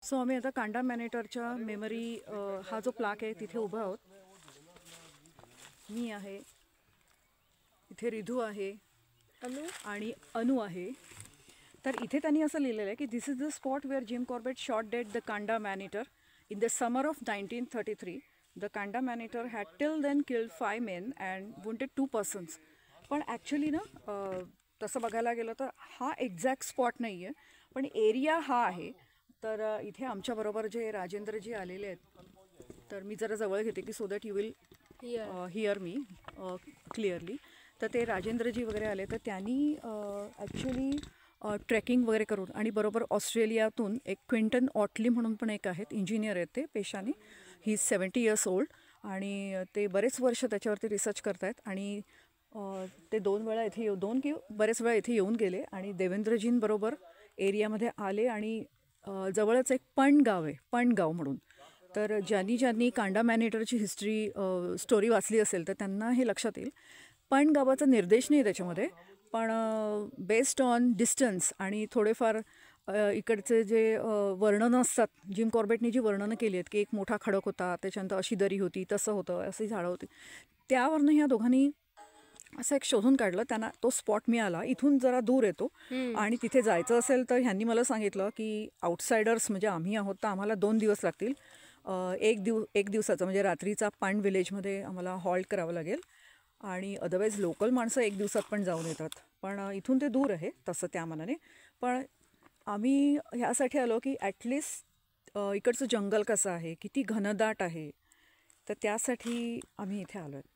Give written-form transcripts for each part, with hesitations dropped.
So आम्ही आता Kanda मॅनेटरच्या memory हा जो प्लाक आहे तिथे उभा आहोत. मी आहे इथे, रिधू आहे आणि अनु आहे. तर इथे त्यांनी असं लिहिलेलं आहे की this is the spot where Jim Corbett shot dead the Kanda maneater in the summer of 1933. The Kanda maneater had till then killed 5 men and wounded 2 persons. पण ॲक्च्युली ना तसं बघायला गेलं तर हा एक्झॅक्ट स्पॉट नाही आहे, पण एरिया हा आहे. तर इथे आमच्याबरोबर जे राजेंद्रजी आलेले आहेत, तर मी जरा जवळ घेते की so that you will here me clearly. तर ते राजेंद्रजी वगैरे आले, तर त्यांनी ॲक्च्युली ट्रेकिंग वगैरे करून आणि बरोबर ऑस्ट्रेलियातून एक क्विंटन ऑटली म्हणून पण एक आहेत, इंजिनियर आहेत ते पेशाने. ही इज 70 years old आणि ते बरेच वर्ष त्याच्यावरती रिसर्च करत आहेत. आणि ते 2 वेळा इथे बरेच वेळा इथे येऊन गेले आणि देवेंद्रजींबरोबर एरियामध्ये आले. आणि जवळच एक पणगाव आहे, पणगाव म्हणून. तर ज्यांनी कांडा मॅनेटरची स्टोरी वाचली असेल तर त्यांना हे लक्षात येईल. पणगावाचा निर्देश नाही त्याच्यामध्ये, पण बेस्ड ऑन डिस्टन्स आणि थोडेफार इकडचे जे वर्णनं असतात, जिम कॉर्बेटनी जी वर्णनं केली आहेत की एक मोठा खडक होता, त्याच्यानंतर अशी दरी होती, तसं होतं, अशी झाडं होती, त्यावरनं ह्या दोघांनी असं एक शोधून काढलं. त्यांना तो स्पॉट मिळाला, इथून जरा दूर येतो आणि तिथे जायचं असेल तर ह्यांनी मला सांगितलं की आउटसायडर्स म्हणजे आम्ही आहोत तर आम्हाला 2 दिवस लागतील. एक दिवसाचं म्हणजे रात्रीचा पाण विलेजमध्ये आम्हाला हॉल्ट करावं लागेल आणि अदरवाईज लोकल माणसं 1 दिवसात पण जाऊन येतात. पण इथून ते दूर आहे तसं त्या मानाने. पण आम्ही ह्यासाठी आलो की ॲटलिस्ट इकडचं जंगल कसं आहे, किती घनदाट आहे, तर त्यासाठी आम्ही इथे आलो आहे.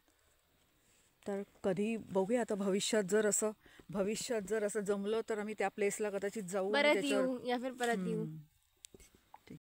तर कधी बघूया आता भविष्यात जर असं जमलं तर आम्ही त्या प्लेसला कदाचित जाऊ. परत येऊ या फिर परत येऊ.